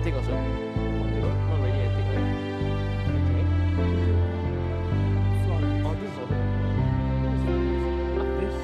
antique also? Not really antique, right? Okay. Oh, this is older. But these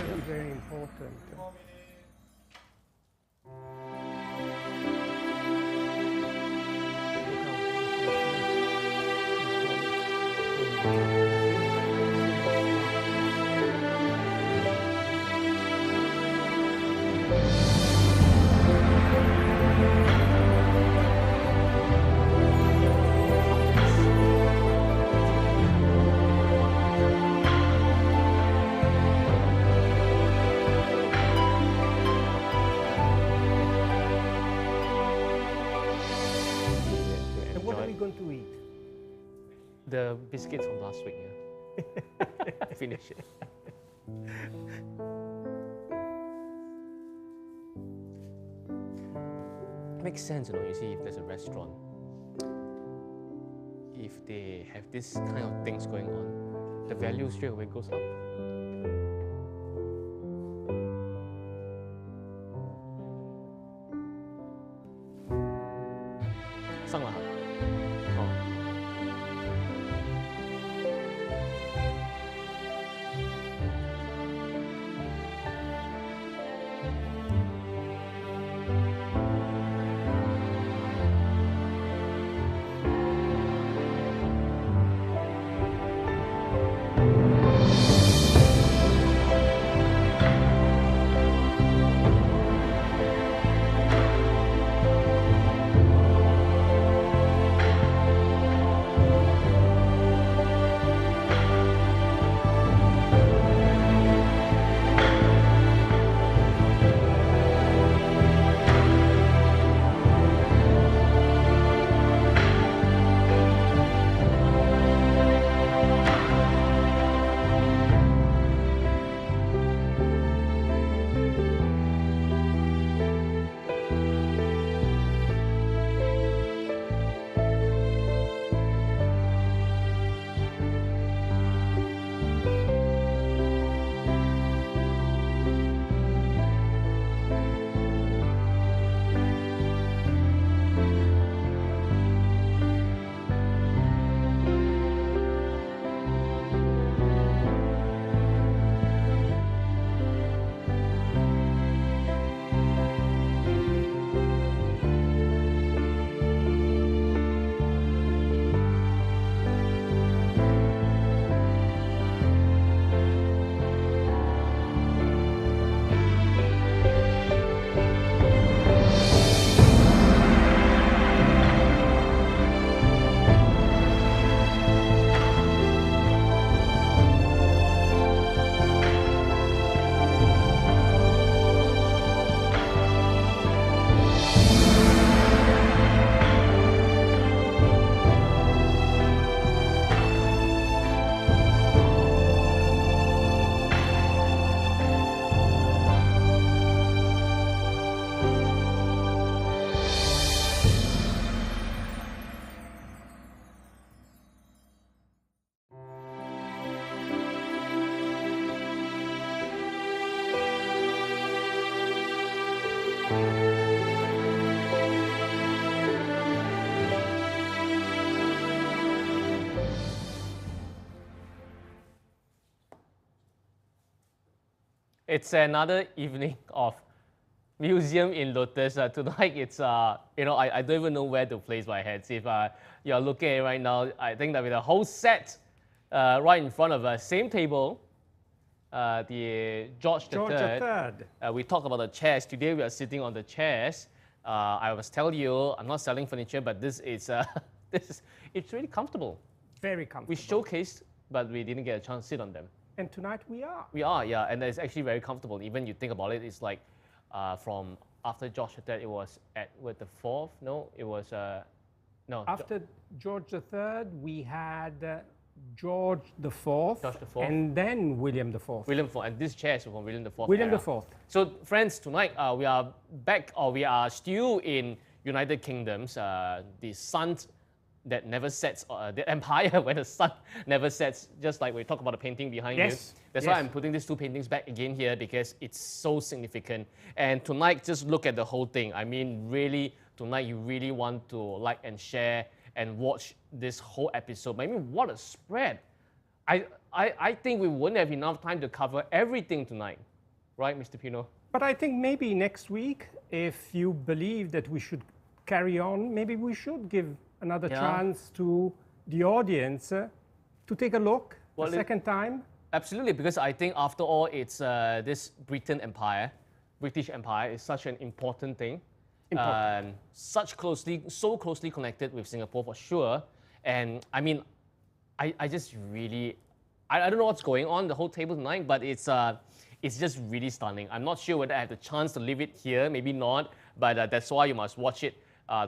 are very important. And what are we going to eat? The biscuits from last week, yeah. Finish it. Makes sense, you know, you see, if there's a restaurant, if they have this kind of things going on, the value straight away goes up. Sang lah. Oh. It's another evening of museum in Lotus. Tonight, it's, you know, I don't even know where to place my heads. If you're looking at it right now, I think that with the whole set right in front of us, same table, the George III. We talked about the chairs. Today, we are sitting on the chairs. I was telling you, I'm not selling furniture, but this is, it's really comfortable. Very comfortable. We showcased, but we didn't get a chance to sit on them. And tonight we are. We are, yeah, and it's actually very comfortable. Even you think about it, it's like from after George III, it was Edward IV. No, it was no. After George III, we had George IV, and then William IV. William IV, and this chair is from William IV. William IV. So, friends, tonight we are back, or we are still in United Kingdoms, the sun that never sets, the empire where the sun never sets, just like we talk about the painting behind you. That's why I'm putting these two paintings back again here, because it's so significant. And tonight, just look at the whole thing. I mean, really, tonight you really want to like and share and watch this whole episode. I mean, what a spread. I think we wouldn't have enough time to cover everything tonight. Right, Mr. Pino? But I think maybe next week, if you believe that we should carry on, maybe we should give another chance to the audience to take a look a second time. Absolutely, because I think after all, it's this British Empire is such an important thing. So closely connected with Singapore for sure. And I mean, I just really, I don't know what's going on the whole table tonight, but it's just really stunning. I'm not sure whether I have the chance to leave it here, maybe not, but that's why you must watch it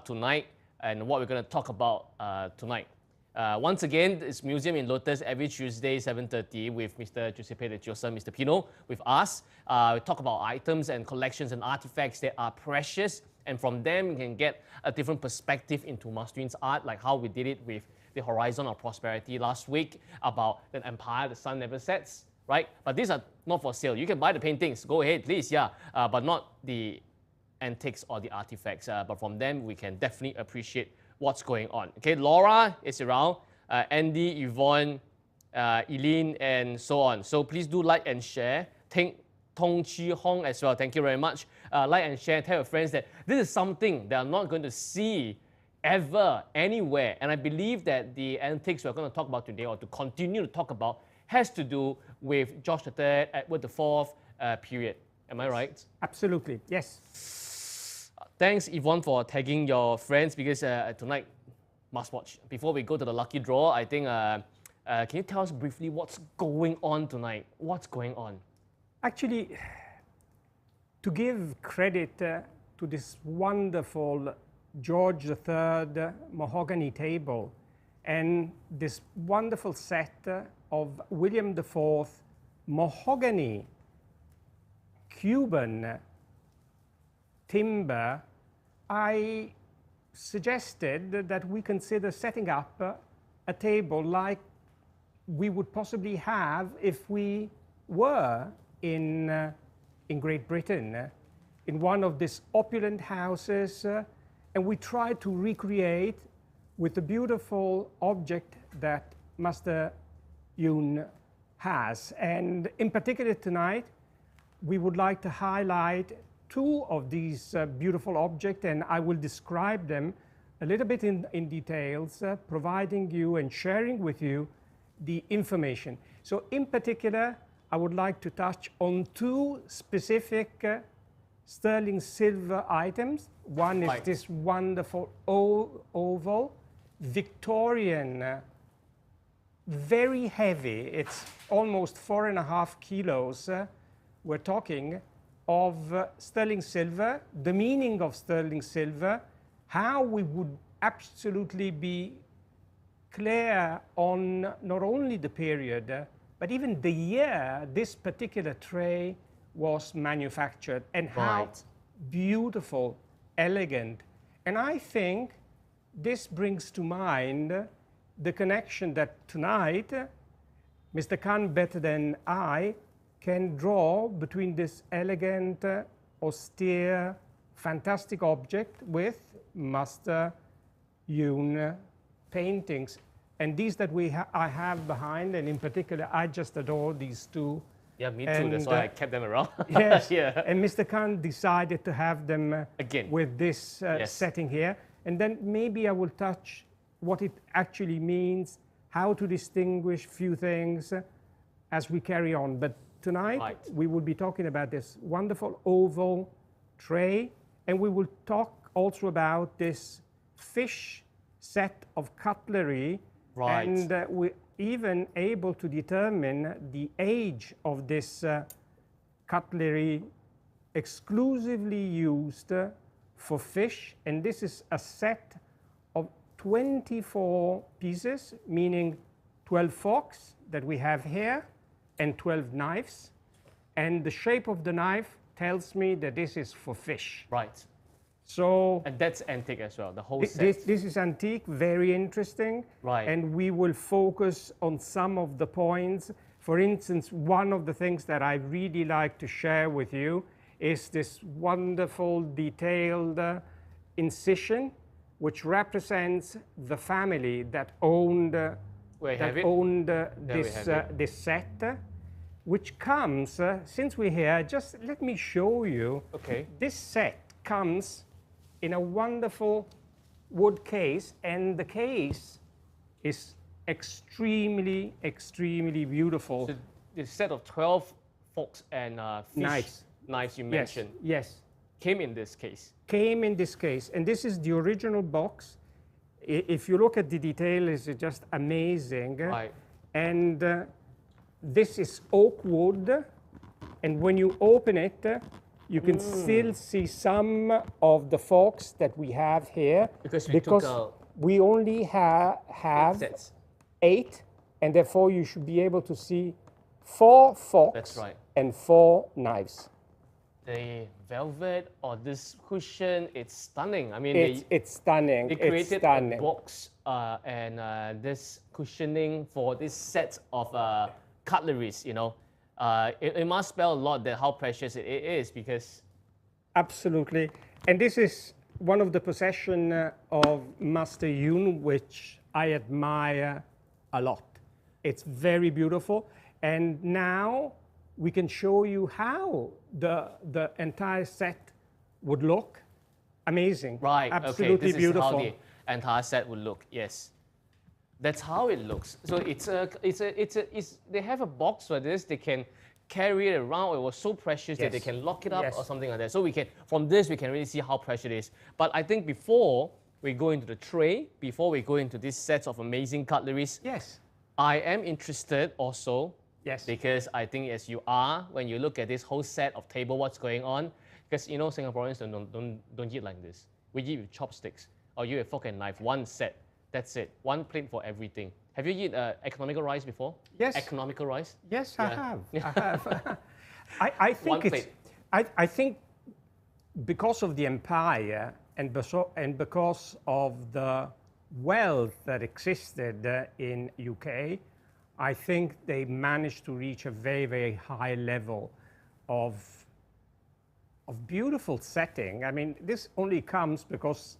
tonight and what we're going to talk about tonight. Once again, it's Museum in Lotus every Tuesday, 7:30 with Mr. Giuseppe De Giosa, Mr. Pino, with us. We talk about items and collections and artifacts that are precious, and from them you can get a different perspective into Masrin's art, like how we did it with the Horizon of Prosperity last week about the empire, the sun never sets, right? But these are not for sale. You can buy the paintings, go ahead, please, but not the antiques or the artifacts. But from them, we can definitely appreciate what's going on. Okay, Laura is around, Andy, Yvonne, Eileen, and so on. So please do like and share. Tong Chi Hong as well. Thank you very much. Like and share. Tell your friends that this is something they are not going to see ever anywhere. And I believe that the antiques we're going to talk about today, or to continue to talk about, has to do with George III, Edward IV period. Am I right? Absolutely, yes. Thanks, Yvonne, for tagging your friends, because tonight, must watch. Before we go to the lucky draw, I think, can you tell us briefly what's going on tonight? What's going on? Actually, to give credit to this wonderful George III mahogany table and this wonderful set of William IV mahogany Cuban timber, I suggested that we consider setting up a table like we would possibly have if we were in Great Britain, in one of these opulent houses, and we tried to recreate with the beautiful object that Master Yun has. And in particular tonight, we would like to highlight two of these beautiful objects, and I will describe them a little bit in details, providing you and sharing with you the information. So in particular, I would like to touch on two specific sterling silver items. One is this wonderful oval, Victorian, very heavy. It's almost 4.5 kilos. We're talking of sterling silver, the meaning of sterling silver, how we would absolutely be clear on not only the period, but even the year this particular tray was manufactured, and how beautiful, elegant. And I think this brings to mind the connection that tonight Mr. Khan, better than I, can draw between this elegant, austere, fantastic object with Master Yun paintings. And these that I have behind, and in particular, I just adore these two Yeah, me too. That's why I kept them around. Yes, Yeah. and Mr. Khan decided to have them Again. with this Yes. setting here. And then maybe I will touch what it actually means, how to distinguish few things as we carry on. But tonight we will be talking about this wonderful oval tray, and we will talk also about this fish set of cutlery. Right. And we're even able to determine the age of this cutlery exclusively used for fish. And this is a set of 24 pieces, meaning 12 forks that we have here and 12 knives. And the shape of the knife tells me that this is for fish. Right. So, and that's antique as well, the whole set. This is antique, very interesting. Right. And we will focus on some of the points. For instance, one of the things that I really like to share with you is this wonderful detailed incision, which represents the family that owned, this set, which comes, since we're here, just let me show you. Okay. This set comes in a wonderful wood case, and the case is extremely, extremely beautiful. So the set of 12 forks and fish knives you mentioned. Yes. Came in this case. Came in this case, and this is the original box. If you look at the detail, it's just amazing. Right. And this is oak wood, and when you open it, you can still see some of the forks that we have here. Because we only have 8, and therefore you should be able to see 4 forks and 4 knives. The velvet or this cushion, it's stunning. I mean, it's stunning. They created a box and this cushioning for this set of cutleries, you know. It must spell a lot that how precious it is, because... Absolutely. And this is one of the possessions of Master Yun, which I admire a lot. It's very beautiful. And now we can show you how the entire set would look. Amazing. Right. Absolutely okay. This beautiful. Is how the entire set would look. Yes. That's how it looks. So they have a box for this. They can carry it around. It was so precious that they can lock it up or something like that. So we can, from this, we can really see how precious it is. But I think before we go into the tray, before we go into this set of amazing cutleries, I am interested also, because I think as you are, when you look at this whole set of table, what's going on, because you know Singaporeans don't eat like this. We eat with chopsticks, or you eat with fork and knife, one set. That's it. One plate for everything. Have you eaten economical rice before? Yes. Economical rice? Yes, I have. I have. I think I think because of the empire and because of the wealth that existed in UK, I think they managed to reach a very, very high level of beautiful setting. I mean, this only comes because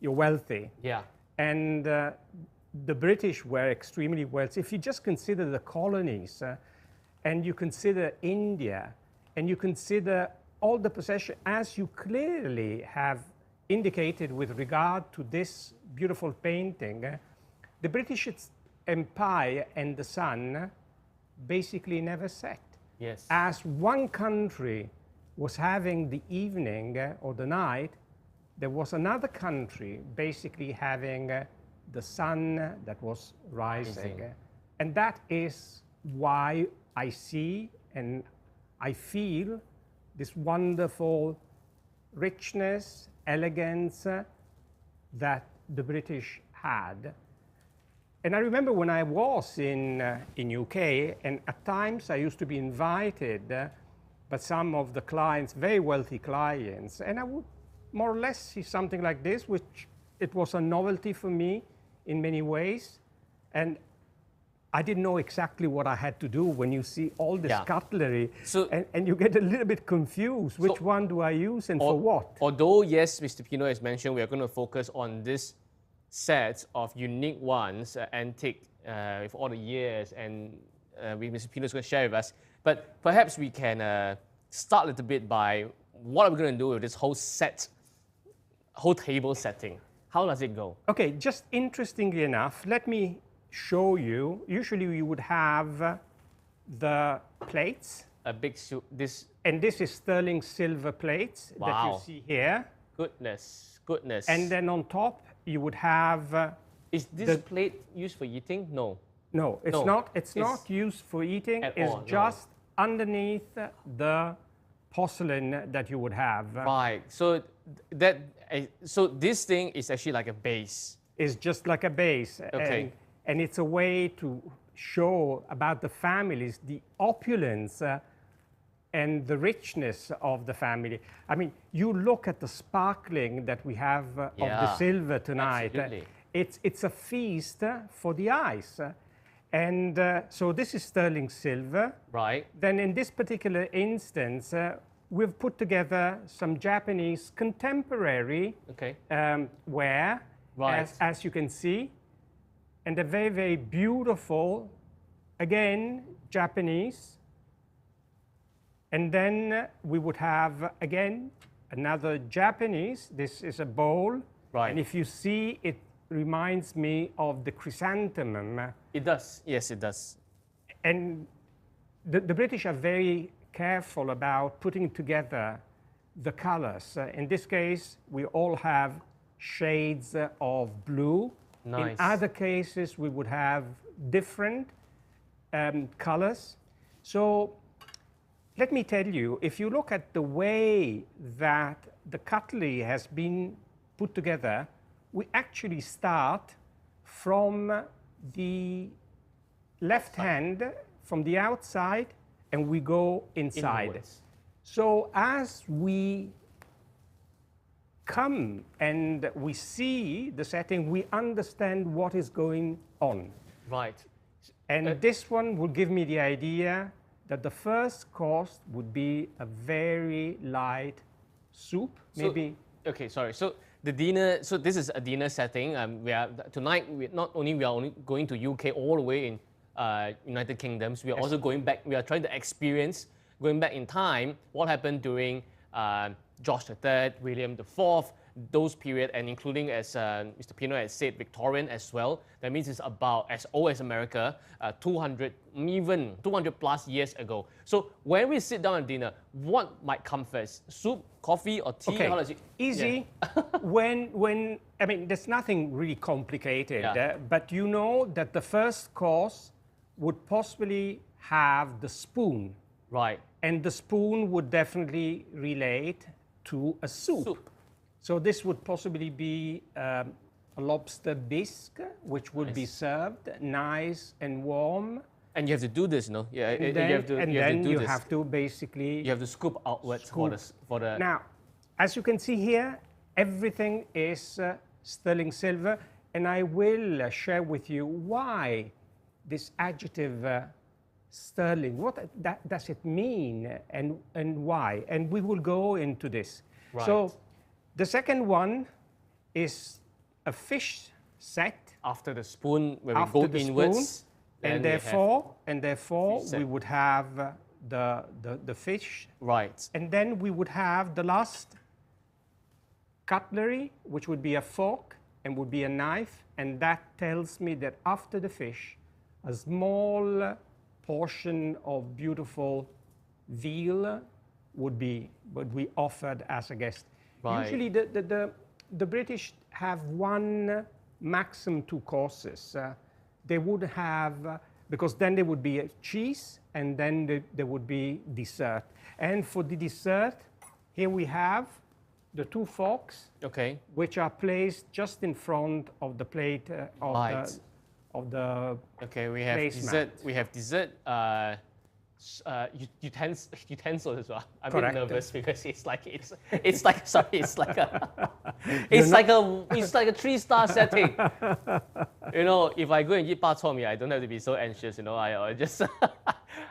you're wealthy. Yeah. And the British were extremely wealthy. If you just consider the colonies, and you consider India, and you consider all the possessions, as you clearly have indicated with regard to this beautiful painting, the British Empire and the sun basically never set. Yes. As one country was having the evening or the night, there was another country basically having the sun that was rising. And that is why I see and I feel this wonderful richness, elegance that the British had. And I remember when I was in UK, and at times I used to be invited by some of the clients, very wealthy clients, and I would more or less see something like this, which it was a novelty for me in many ways. And I didn't know exactly what I had to do when you see all this cutlery, and you get a little bit confused. Which one do I use and for what? Although, yes, Mr. Pino has mentioned, we are going to focus on this set of unique ones, antique, with all the years, and Mr. Pino is going to share with us. But perhaps we can start a little bit by what are we going to do with this whole table setting? How does it go? Okay, just interestingly enough, let me show you. Usually we would have the plates. A big soup. And this is sterling silver plates that you see here. Goodness, goodness. And then on top you would have. Is this plate used for eating? No. No, it's not. It's not used for eating. It's just underneath the porcelain that you would have. Right. So this thing is actually like a base. It's just like a base. Okay. And it's a way to show about the families, the opulence and the richness of the family. I mean, you look at the sparkling that we have of the silver tonight. Absolutely. It's a feast for the eyes. And so this is sterling silver. Right. Then in this particular instance, we've put together some Japanese contemporary ware, as you can see. And they're very, very beautiful, again, Japanese. And then we would have, again, another Japanese. This is a bowl. Right. And if you see, it reminds me of the chrysanthemum. It does. Yes, it does. And the British are very careful about putting together the colors. In this case, we all have shades of blue. Nice. In other cases, we would have different colors. So let me tell you, if you look at the way that the cutlery has been put together, we actually start from the left hand, from the outside, and we go inside. Inwards. So as we come and we see the setting, we understand what is going on. Right. And this one will give me the idea that the first course would be a very light soup, maybe. Okay, sorry. So the dinner. So this is a dinner setting. Tonight. We are only going to UK all the way in United Kingdoms. We are also going back. We are trying to experience going back in time what happened during George III, William IV, those period, and including, as Mr. Pino has said, Victorian as well. That means it's about as old as America, 200, even 200 plus years ago. So when we sit down at dinner, what might come first? Soup, coffee, or tea? Okay. How does it? Easy. when I mean, there's nothing really complicated, but you know that the first course would possibly have the spoon. Right. And the spoon would definitely relate to a soup. So this would possibly be a lobster bisque, which would be served nice and warm. And you have to do this, no? Yeah. You have to basically. You have to scoop outwards for the. Now, as you can see here, everything is sterling silver, and I will share with you why this adjective sterling. What does it mean, and why? And we will go into this. Right. So. The second one is a fish set. After the spoon, where we go inwards. And therefore we would have the fish. Right. And then we would have the last cutlery, which would be a fork and would be a knife. And that tells me that after the fish, a small portion of beautiful veal would be offered as a guest. Right. Usually the British have one, maximum two courses. They would have, because then there would be a cheese and then there would be dessert. And for the dessert, here we have the two forks, which are placed just in front of the plate of the Okay, we have dessert. We have dessert. Utensils as well. I'm a bit nervous because it's like a 3-star setting. You know, if I go and eat bak chor mee, I don't have to be so anxious. You know, I just.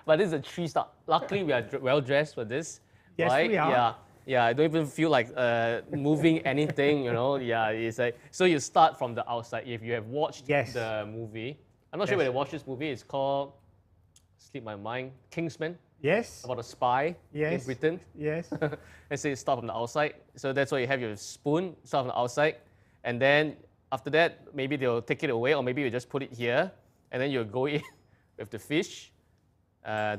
But this is a 3-star. Luckily, we are well dressed for this. Yes, right? we are. Yeah. I don't even feel like moving anything. You know, it's like so. You start from the outside. If you have watched the movie, I'm not sure whether you watched this movie. It's called. Slip my mind. Kingsman. Yes. about a spy in Yes. Britain. Yes. And say start from the outside. So that's why you have your spoon, start from the outside. And then after that, maybe they'll take it away, or maybe you just put it here, and then you'll go in with the fish.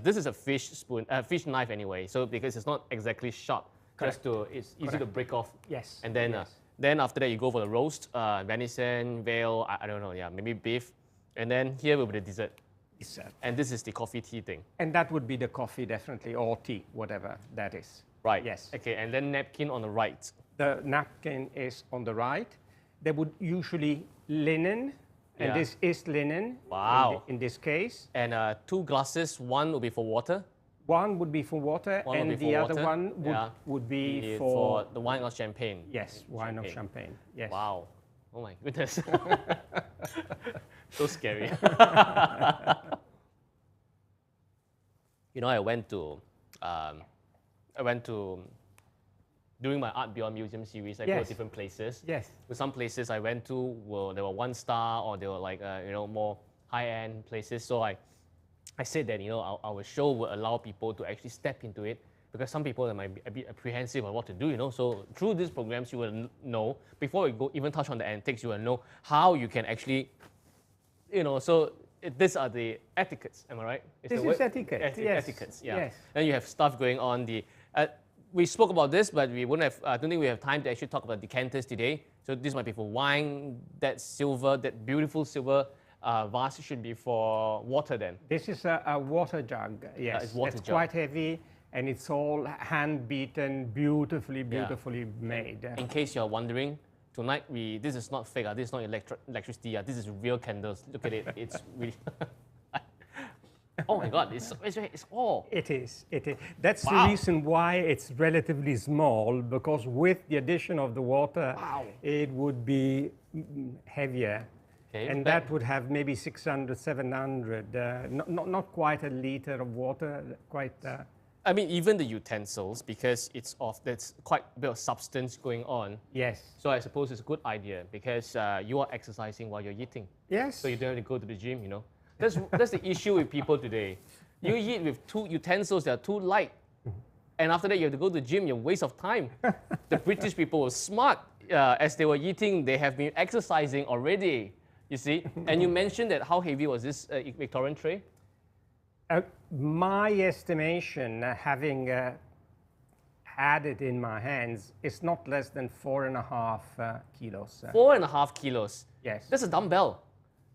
This is a fish spoon, fish knife anyway. So because it's not exactly sharp, it's easy to break off. Yes. And then, yes. then after that, you go for the roast, venison, veal, I don't know, yeah, maybe beef. And then here will be the dessert. Dessert. And this is the coffee tea thing. And that would be the coffee, definitely, or tea, whatever that is. Right. Yes. Okay, and then napkin on the right. The napkin is on the right. There would usually linen, and Yeah. this is linen. Wow. In this case. And 2 glasses, one will be for water. One would be for water, One would and be the for other water. one Yeah. would be for the wine or champagne. yes, wine of champagne. Yes. Wow. Oh my goodness. So scary. You know, I went to during my Art Beyond Museum series, I go to Yes. different places. Yes. With some places I went to, there were 1 star, or they were like, more high-end places. So I said that, our show would allow people to actually step into it, because some people might be a bit apprehensive on what to do, So through these programs, you will know, before we go even touch on the antiques, you will know how you can actually, these are the etiquettes, am I right? This is etiquette, yes. Etiquettes, yeah. Yes. Then you have stuff going on. We spoke about this, but we wouldn't have, I don't think we have time to actually talk about decanters today. So this might be for wine, that silver, that beautiful silver vase should be for water then. This is a water jug, yes. It's water it's jug. quite heavy, and it's all hand-beaten, beautifully made. In case you're wondering, tonight this is not fake, this is not electricity, this is real candles. Look at it, it's really, oh my God, it's all. It is. That's Wow. the reason why it's relatively small, because with the addition of the water, Wow. it would be heavier. Okay, And that would have maybe 600, 700, not quite a liter of water, quite... I mean, even the utensils, because there's quite a bit of substance going on. yes. So I suppose it's a good idea, because you are exercising while you're eating. Yes. So you don't have to go to the gym, That's the issue with people today. You eat with 2 utensils that are too light. And after that, you have to go to the gym, you're a waste of time. The British people were smart. As they were eating, they have been exercising already, you see. And you mentioned that how heavy was this Victorian tray? My estimation, having had it in my hands, is not less than 4.5 kilos. 4.5 kilos. Yes. That's a dumbbell.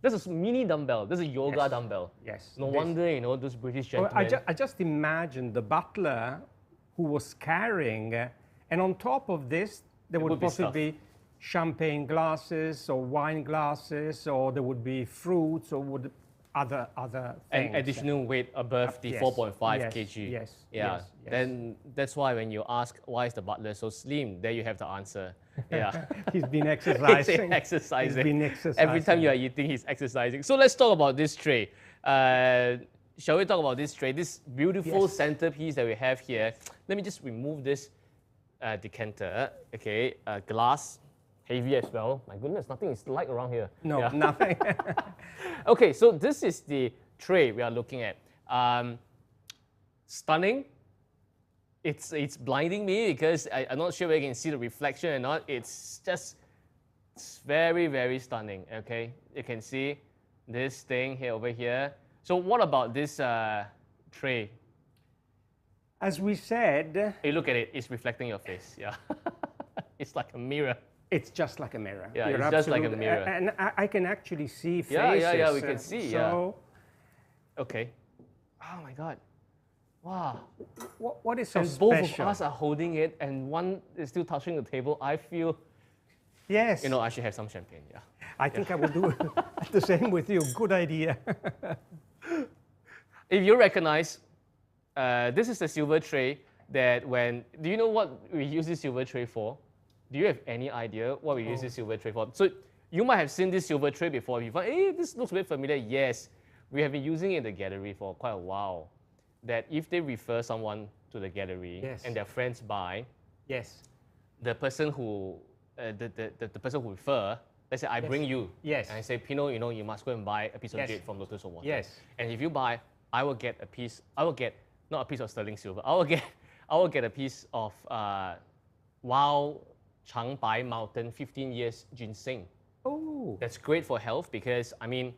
That's a mini dumbbell. That's a yoga dumbbell. Yes. No This- wonder, those British Well, gentlemen. I just imagine the butler who was carrying, and on top of this, there would would be possibly be champagne glasses or wine glasses, or there would be fruits, or other things. and additional weight above the yes, 4.5 yes, kg. yes, Yeah. yes, yes. Then that's why when you ask why is the butler so slim, there you have the answer. Yeah. He's been He's exercising. exercising. He's been exercising. Every time you are eating, he's exercising. So let's talk about this tray. Shall we talk about this tray? This beautiful Yes. centerpiece that we have here. Let me just remove this decanter. Okay, glass, heavy as well. My goodness, nothing is light around here. No, Yeah. nothing. Okay, so this is the tray we are looking at. Stunning. It's blinding me because I'm not sure whether you can see the reflection or not. It's very, very stunning, okay? You can see this thing here over here. So what about this tray? As we said, Hey, look at it. It's reflecting your face, yeah. It's like a mirror. it's just like a mirror. Yeah, You're it's just like a absolutely- mirror. And I can actually see faces. Yeah, we can see, So, Okay. Oh my God. Wow. what is so And both special? of us are holding it and one is still touching the table. I feel, Yes. I should have some champagne, yeah. I think I will do the same with you. Good idea. If you recognize, this is the silver tray that do you know what we use this silver tray for? Do you have any idea what we use this silver tray for? So you might have seen this silver tray before. You thought, hey, this looks a bit familiar. Yes, we have been using it in the gallery for quite a while. That if they refer someone to the gallery Yes. and their friends buy, Yes. the person who the person who refer, let's say I bring you, Yes. and I say, Pino, you must go and buy a piece of Yes. jade from Lotus or water. Yes. And if you buy, I will get a piece. I will get not a piece of sterling silver. I will get a piece of wild Changbai Mountain 15 years ginseng. Oh. That's great for health because, I mean,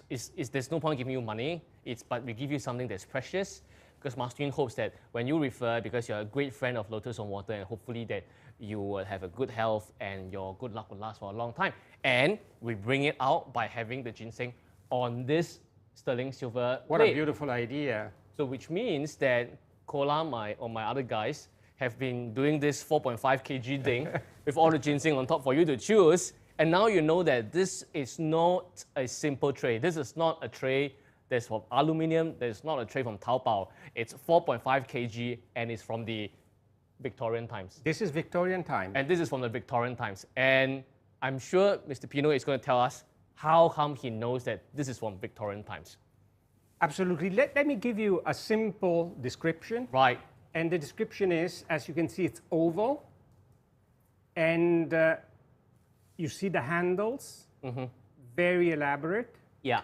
there's no point giving you money, but we give you something that's precious, because Master Yun hopes that when you refer, because you're a great friend of Lotus on Water, and hopefully that you will have a good health and your good luck will last for a long time. And we bring it out by having the ginseng on this sterling silver What plate. a beautiful idea. So which means that Kola, my other guys, have been doing this 4.5 kg thing with all the ginseng on top for you to choose. And now you know that this is not a simple tray. This is not a tray that's from aluminum. That's not a tray from Taobao. It's 4.5 kg and it's from the Victorian times. This is Victorian time. And this is from the Victorian times. And I'm sure Mr. Pino is going to tell us how come he knows that this is from Victorian times. Absolutely. Let me give you a simple description. Right. And the description is, as you can see, it's oval. And you see the handles, very elaborate. Yeah.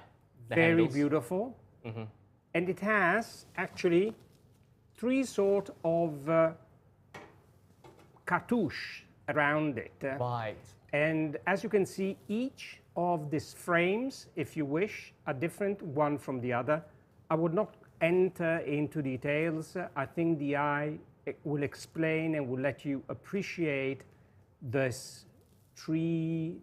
Very handles. beautiful. And it has actually three sort of cartouche around it. Right. And as you can see, each of these frames, if you wish, are different one from the other. I would not enter into details. I think the eye will explain and will let you appreciate this three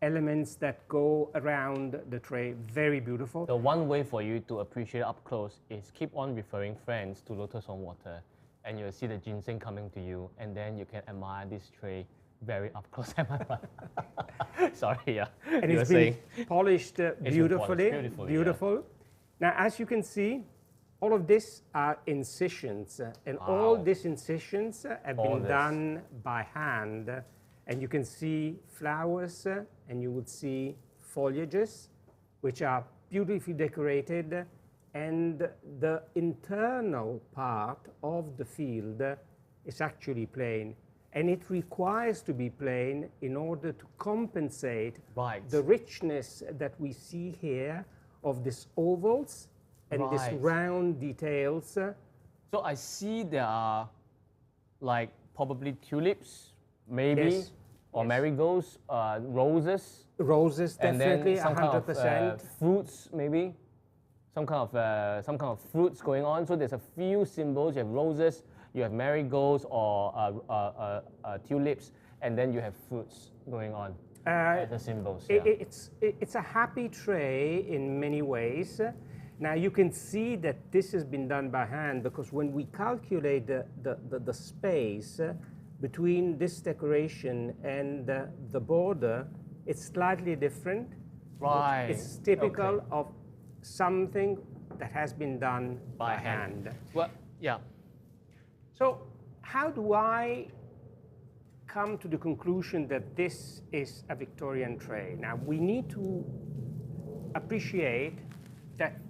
elements that go around the tray. Very beautiful. The one way for you to appreciate up close is keep on referring friends to Lotus on Water, and you'll see the ginseng coming to you, and then you can admire this tray very up close. Am I right? Sorry, yeah. And you it's were been saying? polished Beautifully, beautiful. Now, as you can see, all of this are incisions, and all these incisions have been done by hand. And you can see flowers, and you would see foliages, which are beautifully decorated. And the internal part of the field is actually plain. And it requires to be plain in order to compensate the richness that we see here of these ovals and these round details. So I see there are like probably tulips, maybe, or marigolds, roses. Roses, definitely, and then some 100%. Kind of, fruits, maybe. Some kind of fruits going on. So there's a few symbols. You have roses, you have marigolds or tulips, and then you have fruits going on as the symbols. Yeah. It's a happy tray in many ways. Now you can see that this has been done by hand, because when we calculate the space between this decoration and the border, it's slightly different. Right. It's typical of something that has been done by hand. Well, yeah. So how do I come to the conclusion that this is a Victorian tray? Now, we need to appreciate that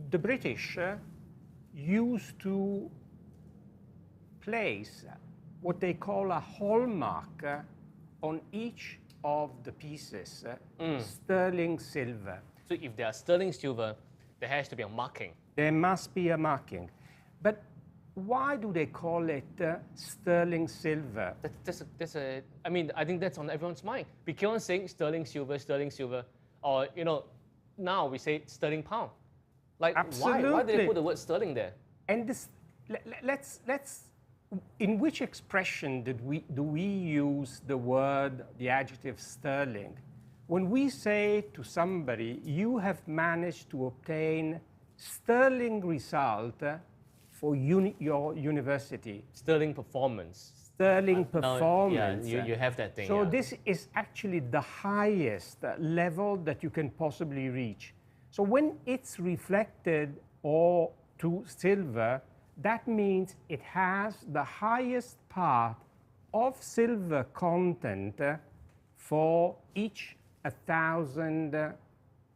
the British used to place what they call a hallmark on each of the pieces, sterling silver. So if they are sterling silver, there has to be a marking. There must be a marking. But why do they call it sterling silver? I mean, I think that's on everyone's mind. We keep on saying sterling silver, or, you know, now we say sterling pound. Like, why did they put the word sterling there? And this, let's, in which expression do we use the word, the adjective sterling? When we say to somebody, you have managed to obtain sterling result for your university. Sterling performance. Sterling performance. Yeah, you have that thing. So this is actually the highest level that you can possibly reach. So when it's reflected or to silver, that means it has the highest part of silver content for each 1,000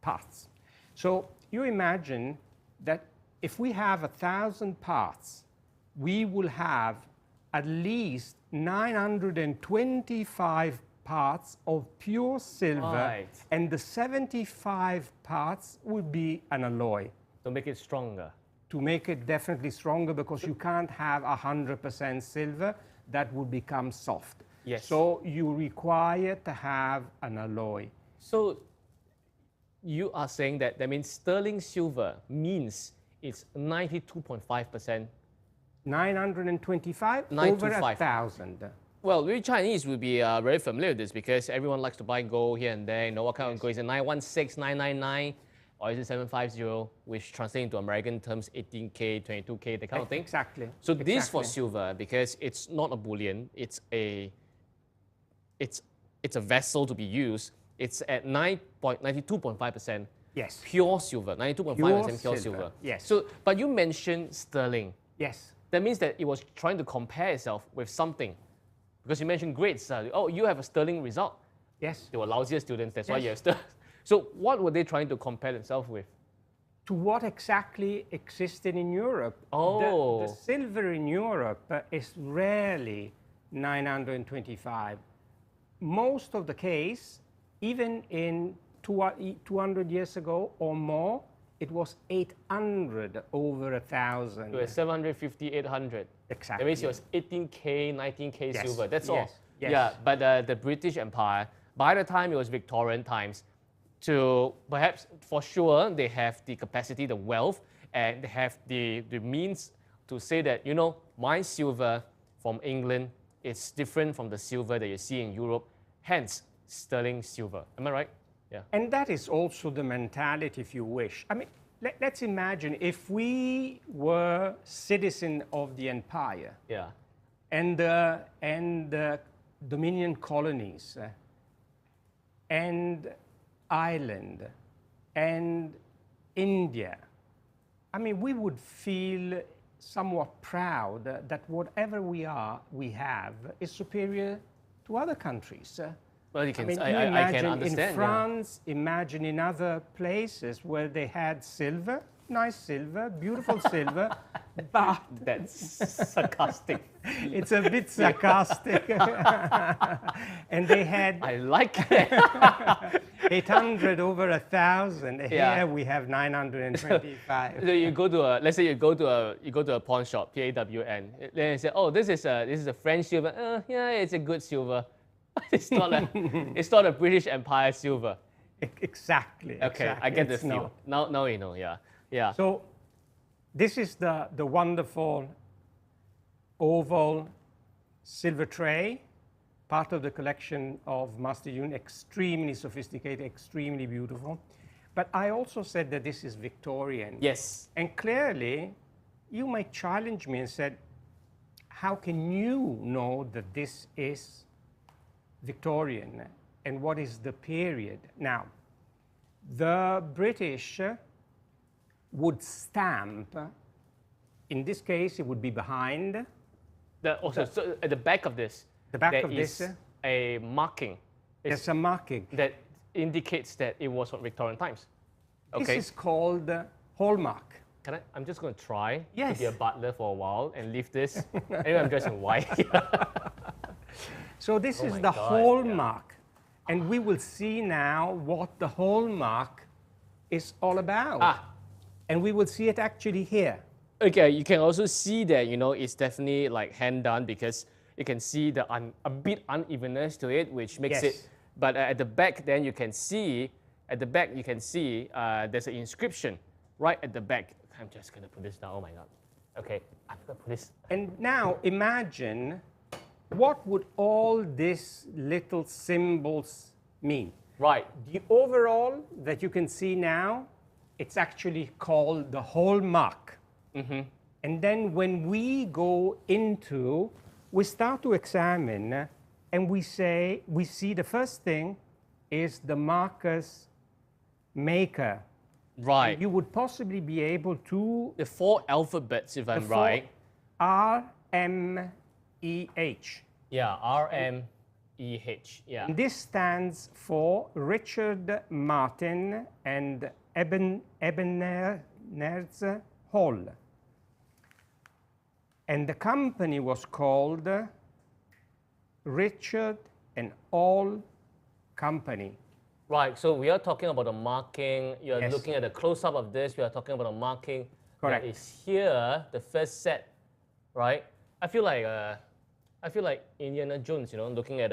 parts. So you imagine that if we have 1,000 parts, we will have at least 925 parts of pure silver, and the 75 parts will be an alloy. To make it stronger. To make it definitely stronger, because you can't have 100% silver, that would become soft. Yes. So you require to have an alloy. So you are saying that means sterling silver means it's 92.5%. 925 over 925. 1,000. Well, we Chinese will be very familiar with this because everyone likes to buy gold here and there. You know what kind of gold is it? 916, 999, or is it 750, which translates into American terms 18K, 22K, that kind of thing. Exactly. So this for silver, because it's not a bullion, it's a vessel to be used. It's at 92.5%. Yes. Pure silver, 92.5% pure silver. Yes. So, but you mentioned sterling. Yes. That means that it was trying to compare itself with something. Because you mentioned grades. Oh, you have a sterling result. Yes. They were lousier students, that's why you have sterling. So what were they trying to compare themselves with? To what exactly existed in Europe. Oh. The silver in Europe is rarely 925. Most of the case, even in 200 years ago or more, it was 800 over 1,000. It was 750, 800. Exactly. That means it was 18K, 19K silver. That's all. Yes. Yeah, but the British Empire, by the time it was Victorian times, to perhaps for sure they have the capacity, the wealth, and they have the means to say that, you know, my silver from England is different from the silver that you see in Europe, hence sterling silver. Am I right? Yeah. And that is also the mentality, if you wish. I mean, let's imagine if we were citizen of the empire. Yeah. And the Dominion colonies and Ireland and India. I mean, we would feel somewhat proud that whatever we have is superior to other countries. Well, you can, I mean, I can understand. In France, imagine in other places where they had silver, nice silver, beautiful silver, but that's sarcastic. It's a bit sarcastic. And they had I like it. 800 over 1,000. Yeah. Here we have 925. So you go to let's say you go to a pawn shop, PAWN. Then you say, oh, this is a French silver. Yeah, it's a good silver. It's not a British Empire silver. Exactly. Okay, exactly. I get the It's feel. Now you know. Yeah. So this is the wonderful oval silver tray, part of the collection of Master Yun, extremely sophisticated, extremely beautiful. But I also said that this is Victorian. Yes. And clearly, you might challenge me and said, how can you know that this is Victorian and what is the period? Now, the British would stamp, in this case, it would be behind. So at the back of this, there is a marking. There's a marking. That indicates that it was from Victorian times. Okay. This is called hallmark. I'm just going to try to Yes. be a butler for a while and leave this. Anyway, I'm dressed in white. So this is my the God, hallmark. And we will see now what the hallmark is all about. And we will see it actually here. Okay, you can also see that, it's definitely like hand done because you can see a bit unevenness to it, which makes it. But at the back, then you can see, there's an inscription right at the back. I'm just going to put this down. Oh my God. Okay, I'm going to put this. And now imagine what would all these little symbols mean? Right. The overall that you can see now, it's actually called the hallmark. And then when we go into, we start to examine and we see the first thing is the marker's maker. Right. And you would possibly be able to... The 4 alphabets, if I'm right. R-M-E-H. Yeah, R-M-E-H. Yeah. And this stands for Richard Martin and Ebenezer Hall. And the company was called Richard and Hall Company. Right, so we are talking about the marking. You're Yes. looking at the close-up of this. We are talking about the marking Correct. that is here, the first set, right? I feel like Indiana Jones, looking at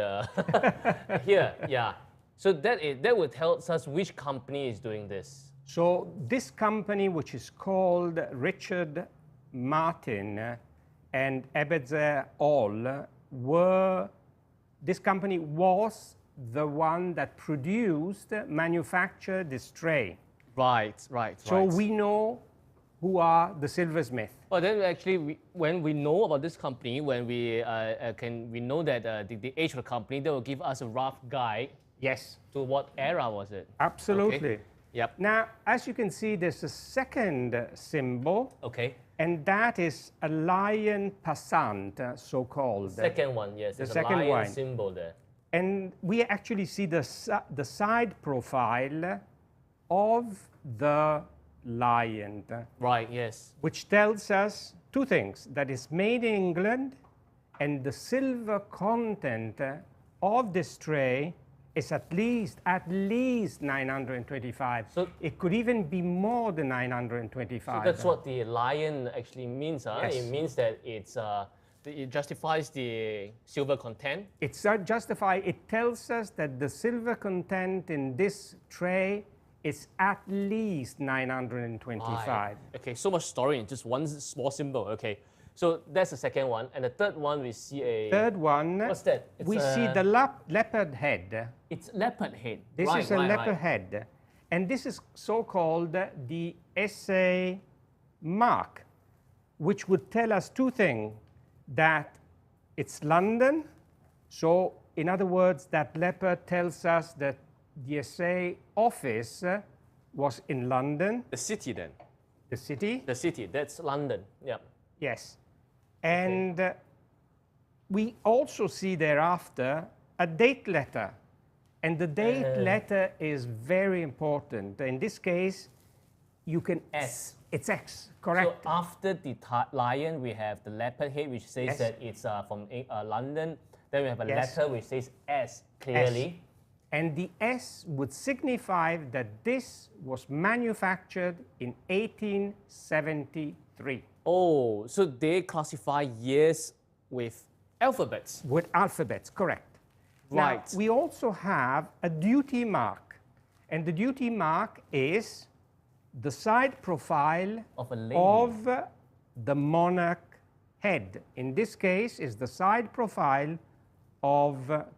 here, yeah. So that would tell us which company is doing this. So this company, which is called Richard Martin and Ebenezer Hall, this company was the one that manufactured this tray. Right. So we know who are the silversmiths. Well, then actually, when we know about this company, when we know that the age of the company, they will give us a rough guide. Yes. To what era was it? Absolutely. Okay. Yep. Now, as you can see, there's a second symbol. Okay. And that is a lion passant, so-called. Second one, yes. The There's second a lion one. symbol there. And we actually see the side profile of the lion. Right, yes. Which tells us two things, that it's made in England and the silver content of this tray is at least 925. So it could even be more than 925. So that's what the lion actually means, huh? Yes. It means that it justifies the silver content. It's justified. It tells us that the silver content in this tray is at least 925. Right. Okay, so much story in just one small symbol. Okay, so that's the second one. And the third one, we see a... Third one, what's that? We see the leopard head. It's leopard head. This is a leopard head. And this is so-called the SA mark, which would tell us two things, that it's London. So in other words, that leopard tells us that the SA office was in London. The city then. The city? The city, that's London, yeah. Yes. And we also see thereafter a date letter. And the date letter is very important. In this case, you can... S. It's X, correct. So after the lion, we have the leopard head, which says that it's from London. Then we have a letter which says S clearly. S. And the S would signify that this was manufactured in 1873. Oh, so they classify years with alphabets. With alphabets, correct. Right. Now, we also have a duty mark. And the duty mark is the side profile Of a lady. of the monarch head. In this case, is the side profile of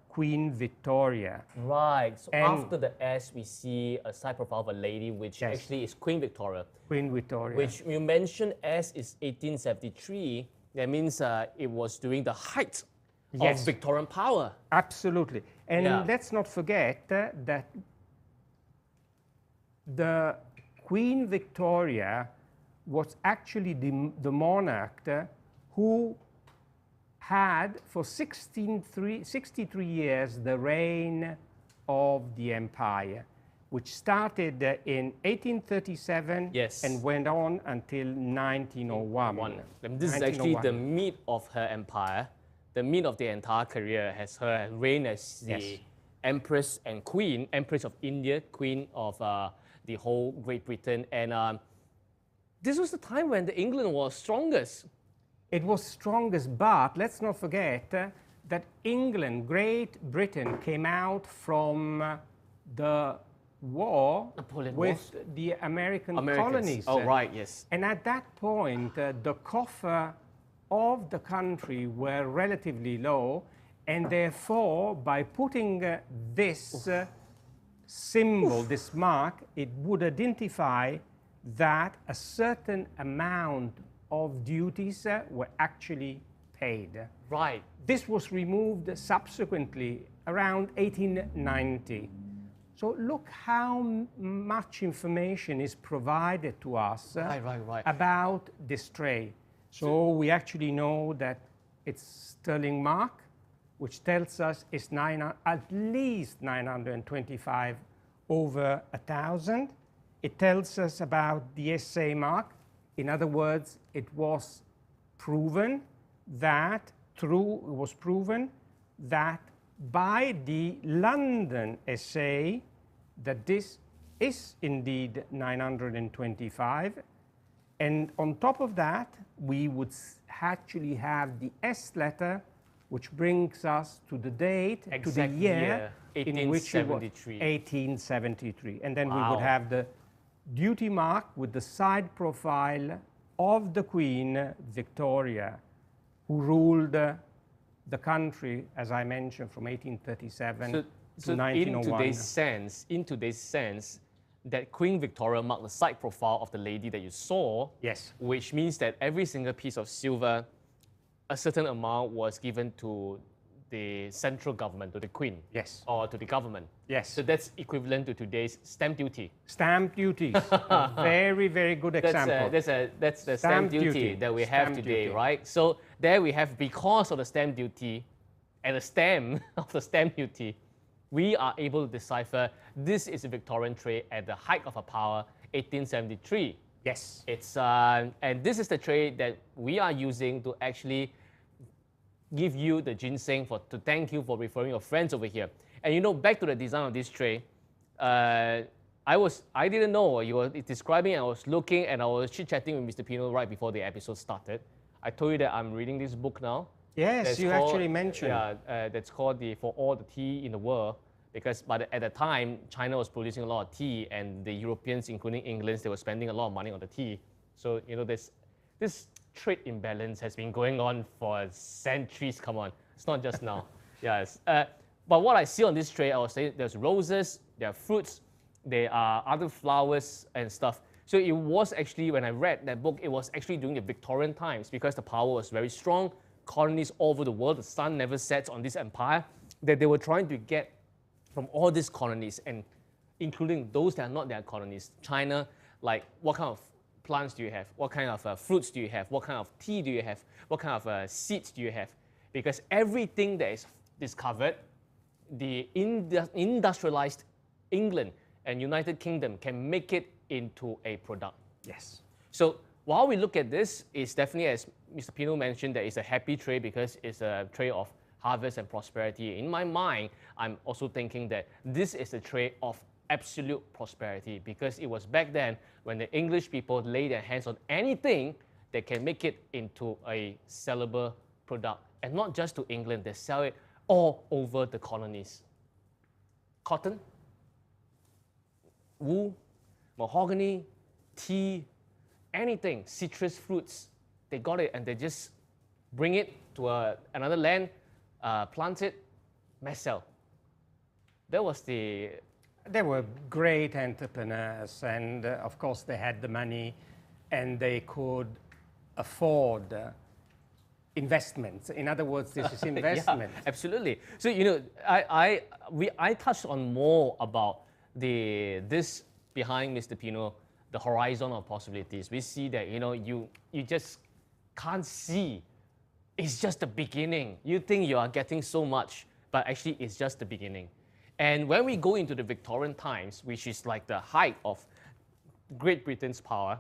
Queen Victoria. Right. So And- after the S, we see a side profile of a lady, which actually is Queen Victoria. Queen Victoria. Which you mentioned S is 1873. That means it was during the height of Victorian power. Absolutely. And Yeah. let's not forget that the Queen Victoria was actually the monarch who had for 63 years the reign of the empire, which started in 1837 and went on until 1901. And this is actually the meat of her empire. The meat of the entire career has her reign as the Empress and Queen, Empress of India, Queen of the whole Great Britain. And this was the time when the England was strongest. It was strongest, but let's not forget that England, Great Britain, came out from the war with the American colonies. Oh, right, yes. And at that point, the coffer of the country were relatively low, and therefore, by putting this symbol, this mark, it would identify that a certain amount of duties were actually paid. Right. This was removed subsequently around 1890. So look how much information is provided to us about this tray. So we actually know that it's sterling mark, which tells us it's at least 925 over 1,000. It tells us about the SA mark. In other words, it was proven that by the London SA that this is indeed 925. And on top of that, we would actually have the S letter, which brings us to the date, to the year in which it was 1873. And then we would have the duty mark with the side profile of the Queen Victoria, who ruled the country, as I mentioned, from 1837 to 1901. In today's sense, that Queen Victoria marked the side profile of the lady that you saw. Yes. Which means that every single piece of silver, a certain amount was given to the central government, to the Queen. Yes. Or to the government. Yes. So that's equivalent to today's stamp duty. Stamp duties. A very, very good example. That's the stamp duty that we have today, right? So there we have, because of the stamp duty and the stamp of the stamp duty, we are able to decipher this is a Victorian trade at the height of her power, 1873. Yes. It's and this is the trade that we are using to actually give you the ginseng to thank you for referring your friends over here. And you know, back to the design of this tray, I didn't know you were describing. I was looking and I was chit-chatting with Mr. Pino right before the episode started. I told you that I'm reading this book now. Yes, you actually mentioned. Yeah, that's called For All the Tea in the World, because at the time, China was producing a lot of tea, and the Europeans, including England, they were spending a lot of money on the tea. So, you know, this trade imbalance has been going on for centuries. Come on, it's not just now. Yes. But what I see on this tray, I was saying there's roses, there are fruits, there are other flowers and stuff. So it was actually, when I read that book, it was actually during the Victorian times, because the power was very strong. Colonies all over the world, the sun never sets on this empire, that they were trying to get from all these colonies, and including those that are not their colonies. China, like, what kind of plants do you have? What kind of fruits do you have? What kind of tea do you have? What kind of seeds do you have? Because everything that is discovered, the industrialized England and United Kingdom can make it into a product. Yes. So while we look at this, it's definitely, as Mr. Pino mentioned, that it's a happy trade because it's a trade of harvest and prosperity. In my mind, I'm also thinking that this is a trade of absolute prosperity, because it was back then when the English people lay their hands on anything that can make it into a sellable product. And not just to England, they sell it all over the colonies. Cotton, wool, mahogany, tea, anything, citrus fruits, they got it and they just bring it to another land, plant it, mass sell. That was the... They were great entrepreneurs, and of course they had the money and they could afford investments. In other words, this is investment. Yeah, absolutely. So, you know, I touched on more about this behind Mr. Pino, the horizon of possibilities. We see that, you know, you just can't see. It's just the beginning. You think you are getting so much, but actually it's just the beginning. And when we go into the Victorian times, which is like the height of Great Britain's power,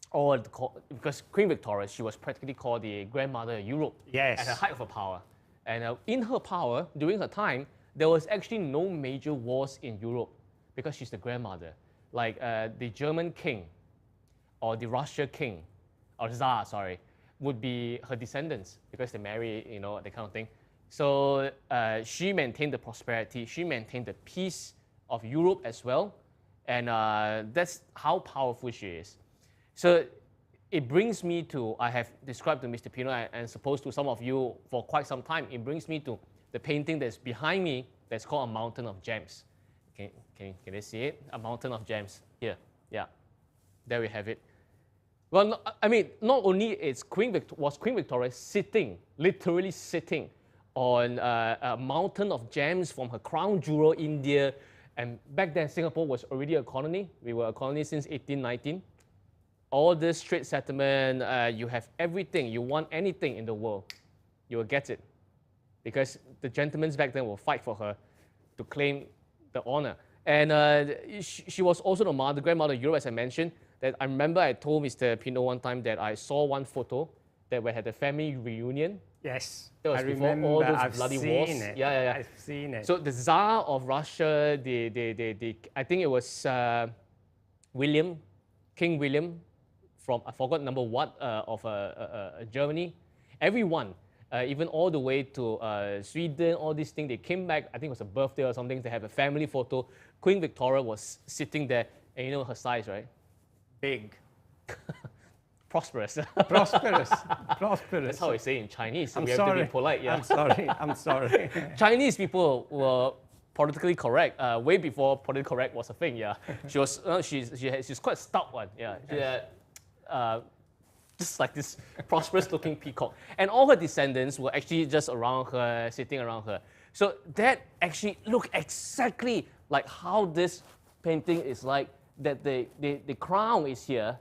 because Queen Victoria, she was practically called the grandmother of Europe. Yes. At the height of her power. And in her power, during her time, there was actually no major wars in Europe because she's the grandmother. Like the German king or the Russia king, or Tsar, sorry, would be her descendants because they marry, you know, that kind of thing. So she maintained the prosperity, she maintained the peace of Europe as well. And that's how powerful she is. So it brings me to, I have described to Mr. Pino and supposed to some of you for quite some time, it brings me to the painting that's behind me that's called A Mountain of Gems. Can you see it? A Mountain of Gems. Here, yeah. There we have it. Well, I mean, not only was Queen Victoria sitting, literally sitting on a mountain of gems from her crown jewel, India, and back then Singapore was already a colony. We were a colony since 1819. All this trade settlement, you have everything. You want anything in the world, you will get it. Because the gentlemen back then will fight for her to claim the honor. And she was also the grandmother of Europe, as I mentioned. That I remember I told Mr. Pino one time that I saw one photo that we had a family reunion. Yes, That was I before remember. all those I've bloody seen wars. it. Yeah. I've seen it. So the Tsar of Russia, I think it was King William from, I forgot number what, of Germany. Everyone, even all the way to Sweden, all these things, they came back. I think it was a birthday or something. They have a family photo. Queen Victoria was sitting there, and you know her size, right? Big. Prosperous. Prosperous. Prosperous. That's how we say in Chinese. I'm We have sorry. to be polite. Yeah. I'm sorry. I'm sorry. Chinese people were politically correct way before politically correct was a thing. Yeah, she was. She's quite stout one. Yeah, just like this prosperous-looking peacock, and all her descendants were actually just around her, sitting around her. So that actually looked exactly like how this painting is like. That the crown is here,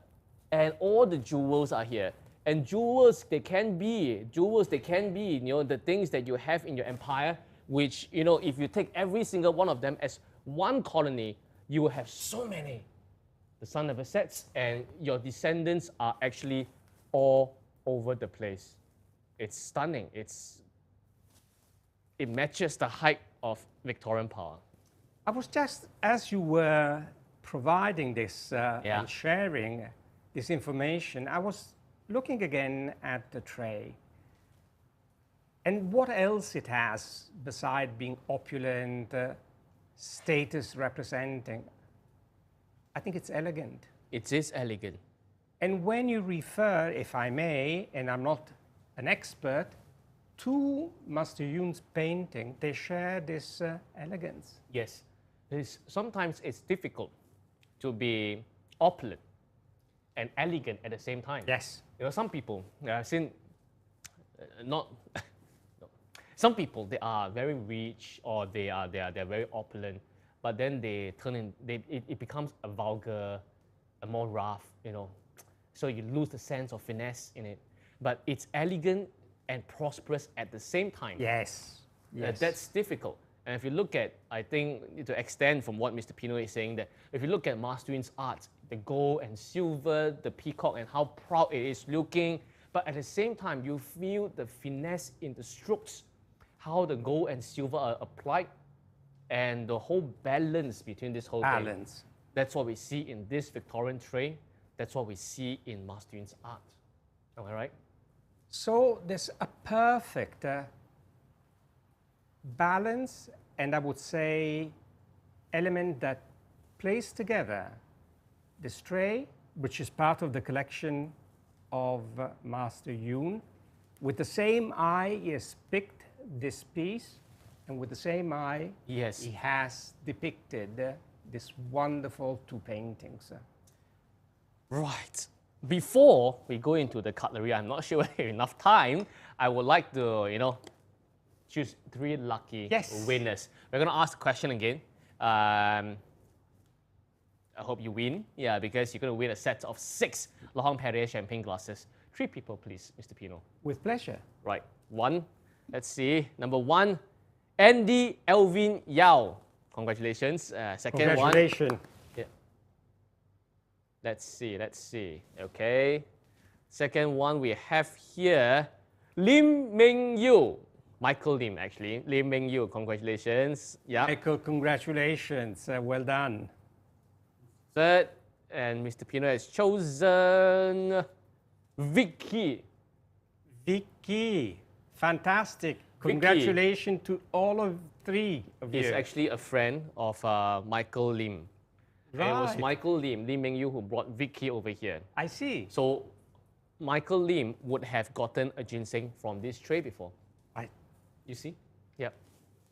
and all the jewels are here. And jewels, they can be, you know, the things that you have in your empire, which, you know, if you take every single one of them as one colony, you will have so many. The sun never sets, and your descendants are actually all over the place. It's stunning. It matches the height of Victorian power. I was just, as you were providing this and sharing this information, I was looking again at the tray and what else it has beside being opulent, status representing. I think it's elegant. It is elegant. And when you refer, if I may, and I'm not an expert, to Master Yun's painting, they share this elegance. Yes. Sometimes it's difficult to be opulent and elegant at the same time. Yes. You know, some people, some people, they are very rich or they're very opulent, but then they turn in, it becomes a vulgar, a more rough, you know. So you lose the sense of finesse in it. But it's elegant and prosperous at the same time. Yes. Yes. That's difficult. And if you look at, I think, to extend from what Mr. Pino is saying, that if you look at Master Yun's art, the gold and silver, the peacock, and how proud it is looking, but at the same time, you feel the finesse in the strokes, how the gold and silver are applied, and the whole balance between this whole thing. That's what we see in this Victorian tray. That's what we see in Master Yun's art. Am I right? So there's a perfect balance, and I would say element that plays together this tray, which is part of the collection of Master Yun. With the same eye, he has picked this piece, and with the same eye, yes, he has depicted this wonderful two paintings. Right. Before we go into the cutlery, I'm not sure we have enough time. I would like to, you know, choose 3 lucky winners. We're going to ask the question again. I hope you win. Yeah, because you're going to win a set of 6 Laurent Perrier champagne glasses. 3 people, please, Mr. Pino. With pleasure. Right. 1. Let's see. Number 1, Andy Elvin Yao. Congratulations. Second Congratulations. one. Yeah. Let's see. Okay. Second one we have here, Lim Meng Yu. Michael Lim, actually. Lim Meng Yu, congratulations. Yeah. Michael, congratulations. Well done. Third, and Mr. Pino has chosen Vicky. Vicky, fantastic. Congratulations to all of 3 of you. He's actually a friend of Michael Lim. Right. And it was Michael Lim, Lim Meng Yu, who brought Vicky over here. I see. So Michael Lim would have gotten a ginseng from this tray before. Right. You see? Yep.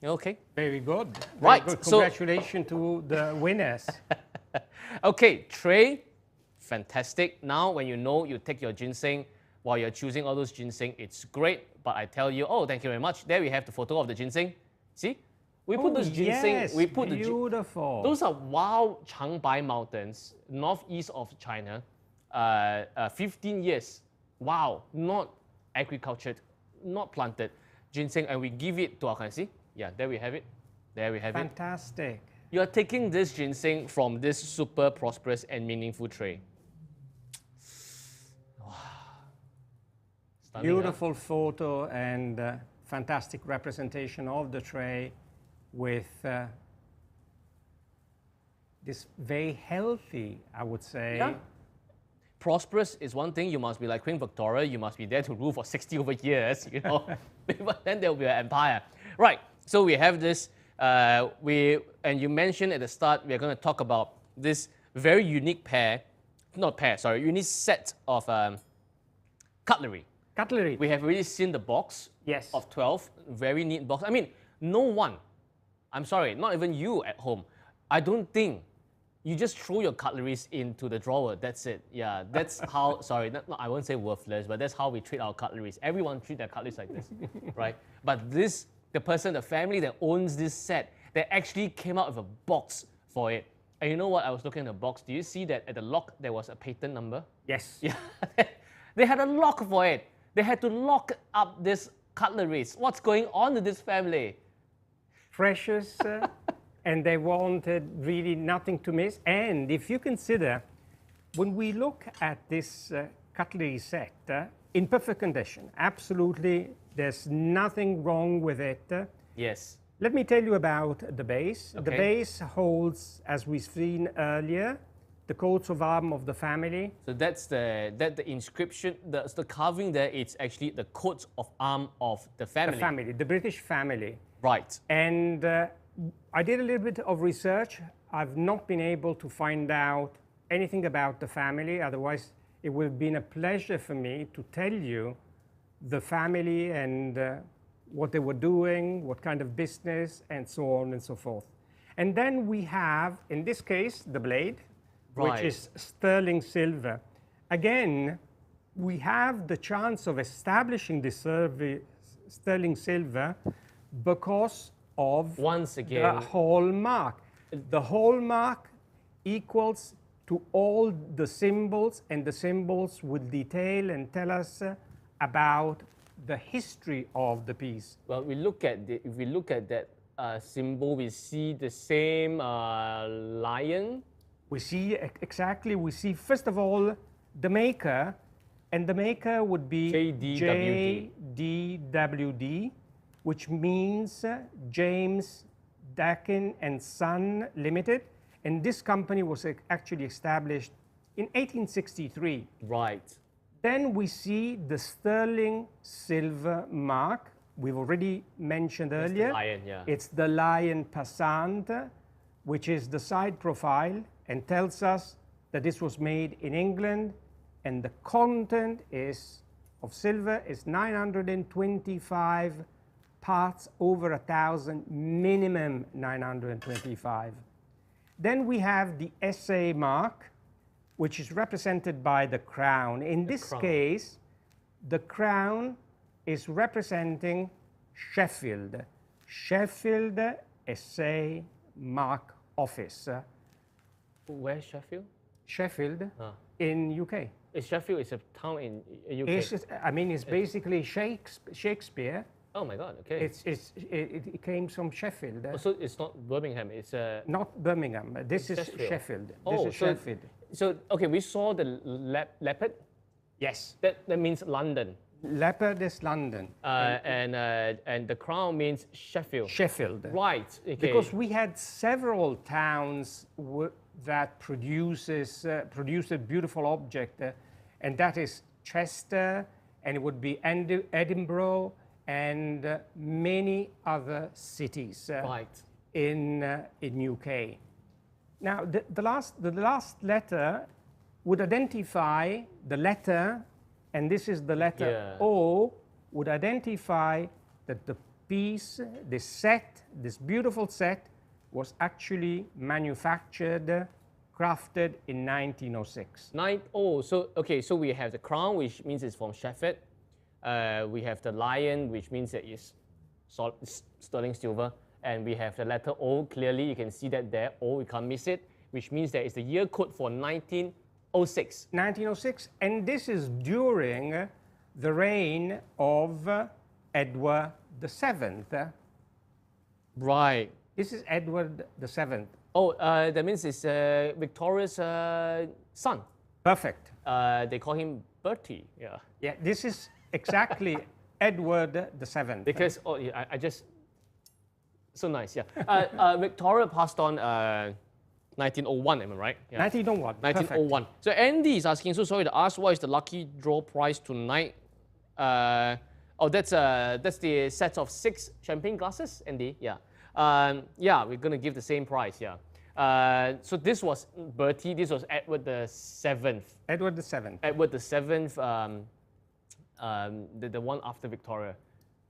Okay. Very good. Right. Very good. Congratulations to the winners. Okay, tray, fantastic. Now, when you know you take your ginseng while you're choosing all those ginseng, it's great. But I tell you, oh, thank you very much. There we have the photo of the ginseng. See? We put those ginseng. Yes, we put beautiful. Those are wild Changbai mountains, northeast of China. 15 years. Wow, not agricultured, not planted ginseng, and we give it to our country. Yeah, there we have it. There we have it. Fantastic. You are taking this ginseng from this super prosperous and meaningful tray. Wow. Stunning, Beautiful photo and fantastic representation of the tray with this very healthy, I would say. Yeah. Prosperous is one thing. You must be like Queen Victoria. You must be there to rule for 60 over years, you know. But then there will be an empire. Right. So we have this. And you mentioned at the start, we're going to talk about this very unique unique set of cutlery. Cutlery. We have already seen the box Yes. of 12. Very neat box. I mean, no one, I'm sorry, not even you at home. I don't think you just throw your cutleries into the drawer. That's it. Yeah, that's how, sorry, I won't say worthless, but that's how we treat our cutleries. Everyone treats their cutleries like this, right? But this, the family that owns this set, they actually came out with a box for it. And you know what? I was looking at the box. Do you see that at the lock there was a patent number? Yes. Yeah. They had a lock for it. They had to lock up this cutleries. What's going on with this family? Precious. And they wanted really nothing to miss. And if you consider, when we look at this cutlery set, in perfect condition, absolutely, there's nothing wrong with it. Yes. Let me tell you about the base. Okay. The base holds, as we've seen earlier, the coats of arms of the family. So that's the inscription, the carving there, it's actually the coats of arms of the family. The family, the British family. Right. And I did a little bit of research. I've not been able to find out anything about the family. Otherwise, it would have been a pleasure for me to tell you the family and what they were doing, what kind of business, and so on and so forth. And then we have, in this case, the blade, Right. which is sterling silver. Again, we have the chance of establishing the sterling silver because of Once the again, hallmark. The hallmark equals to all the symbols, and the symbols will detail and tell us about the history of the piece. well, if we look at that symbol, we see the same lion. We see exactly, we see first of all the maker, and the maker would be JDWD. JDWD, which means James Dakin and Son Limited. And this company was actually established in 1863. Right. Then we see the sterling silver mark. We've already mentioned earlier. lion, yeah. It's the lion passant, which is the side profile and tells us that this was made in England, and the content of silver is 925 parts over 1,000, minimum 925. Then we have the SA mark, which is represented by the crown. In this case, the crown is representing Sheffield. Sheffield SA Mark Office. Where's Sheffield? Sheffield in UK. Sheffield is a town in UK. It's basically Shakespeare. Oh my God, okay. It came from Sheffield. So it's not Birmingham, it's Not Birmingham. This is Sheffield. Sheffield. Oh, This is Sheffield. So, okay, we saw the leopard. Yes. That means London. Leopard is London. And the crown means Sheffield. Sheffield. Right, okay. Because we had several towns that produce a beautiful object, and that is Chester, and it would be Edinburgh, and many other cities Right. in UK. Now, the last letter would identify the letter, and this is the letter Yeah. O, would identify that the piece, this set, this beautiful set, was actually manufactured, crafted in 1906. So we have the crown, which means it's from Sheffield. We have the lion, which means that it's sterling silver. And we have the letter O, clearly you can see that there, O, you can't miss it, which means that it's the year code for 1906. 1906, and this is during the reign of Edward VII. Right. This is Edward VII. Oh, that means it's Victoria's son. Perfect. They call him Bertie, yeah. Yeah, this is exactly Edward VII. Because, oh, yeah, I just, so nice, yeah. Victoria passed on 1901, am I right? Yeah. 1901. 1901. Perfect. So Andy is asking, so sorry to ask, what is the lucky draw prize tonight? Oh, that's the set of 6 champagne glasses, Andy. Yeah. Yeah, we're gonna give the same prize. Yeah. So this was Bertie. This was Edward the Seventh. Edward VII. Edward the Seventh. The one after Victoria.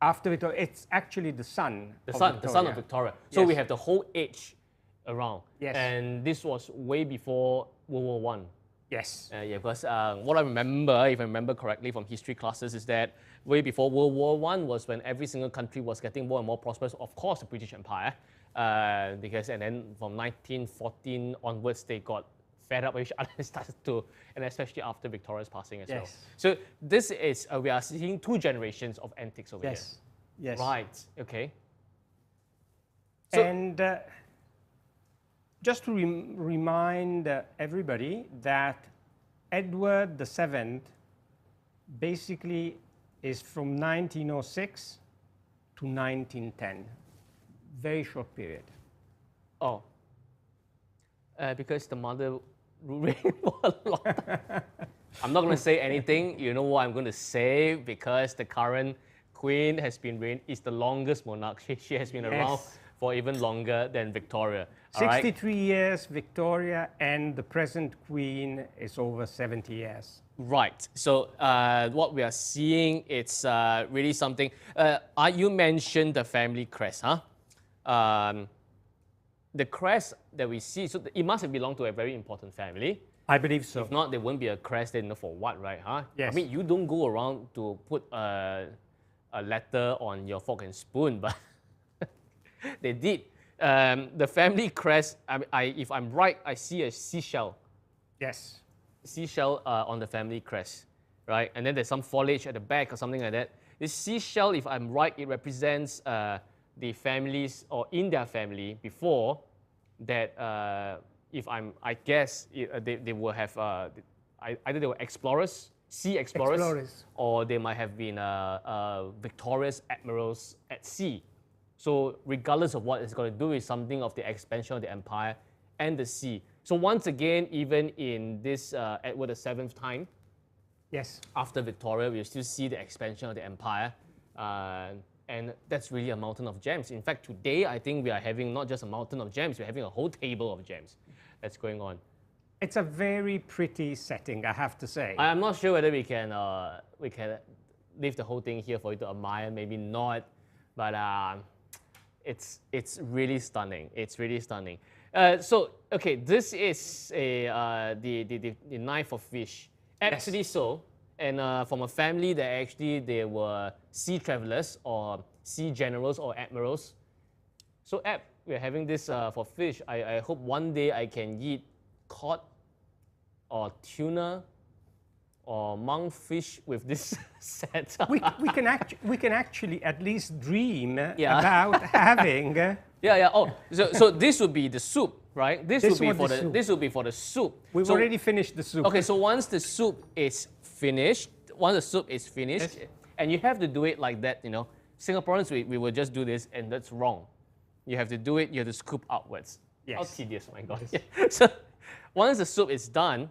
After Victoria, it's actually the son. The son of Victoria. So Yes. we have the whole age around. Yes. And this was way before World War One. Yes. Yeah, because what I remember, if I remember correctly from history classes, is that way before World War One was when every single country was getting more and more prosperous. Of course, the British Empire, and then from 1914 onwards, they got fed up with each other and started to, and especially after Victoria's passing as well. Yes. So this is we are seeing 2 generations of antiques over Yes. here. Yes. Right. Okay. So, And just to remind everybody that Edward VII basically is from 1906 to 1910. Very short period. oh, because the mother reigned for a long time. I'm not going to say anything. You know what I'm going to say, because the current queen has been is the longest monarch. She has been around Yes. for even longer than Victoria. All right? 63 years Victoria, and the present queen is over 70 years. Right. So what we are seeing, it's really something. You mentioned the family crest, huh? The crest that we see, so it must have belonged to a very important family. I believe so. If not, there wouldn't be a crest. They know for what, right? Huh? Yes. I mean, you don't go around to put a letter on your fork and spoon, but they did. The family crest, if I'm right, I see a seashell. Yes. Seashell on the family crest, right? And then there's some foliage at the back or something like that. This seashell, if I'm right, it represents the families, or in their family before that, I guess they will have either they were explorers, sea explorers, or they might have been victorious admirals at sea. So regardless of what it's going to do, is something of the expansion of the empire and the sea. So once again, even in this Edward VII time, Yes. after Victoria, we still see the expansion of the empire. And that's really a mountain of gems. In fact, today, I think we are having not just a mountain of gems, we're having a whole table of gems that's going on. It's a very pretty setting, I have to say. I'm not sure whether we can leave the whole thing here for you to admire, maybe not, but it's really stunning. It's really stunning. So, okay, this is the knife of fish. Actually so. And from a family that actually they were sea travelers or sea generals or admirals. So we're having this for fish. I hope one day I can eat cod or tuna or monkfish with this set. we can actually at least dream Yeah. about having. Yeah. Oh, so this would be the soup, right? This would be for the soup. We've already finished the soup. Okay, so once the soup is finished, Yes. and you have to do it like that, you know. Singaporeans, we will just do this, and that's wrong. You have to do it, you have to scoop outwards. Yes. How tedious, my God. Yeah. So once the soup is done,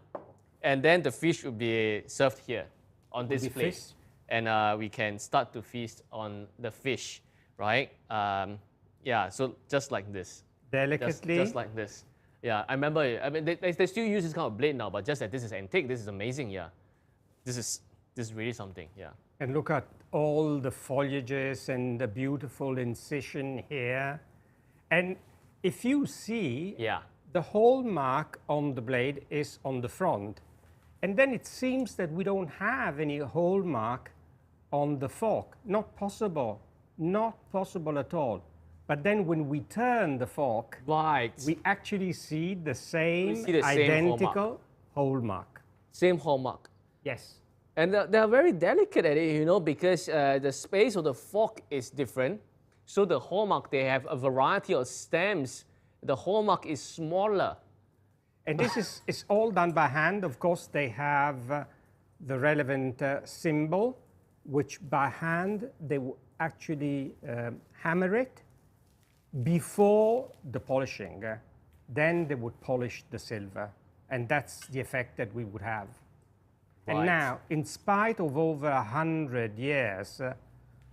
and then the fish will be served here on this plate. Fish. And we can start to feast on the fish, right? Yeah, so just like this. Delicately. Just like this. Yeah, I remember, they still use this kind of blade now, but just that this is antique, this is amazing, yeah. This is really something, yeah. And look at all the foliages and the beautiful incision here. And if you see, Yeah. the hallmark on the blade is on the front. And then it seems that we don't have any hallmark on the fork. Not possible at all. But then when we turn the fork, Right. we actually see the same see the same identical hallmark. Same hallmark. Yes. And they are very delicate at it, you know, because the space of the fork is different. So the hallmark, they have a variety of stamps. The hallmark is smaller. And this is all done by hand. Of course, they have the relevant symbol. which by hand they will actually hammer it before the polishing. Then they would polish the silver, and that's the effect that we would have. Right. And now, in spite of over 100 years,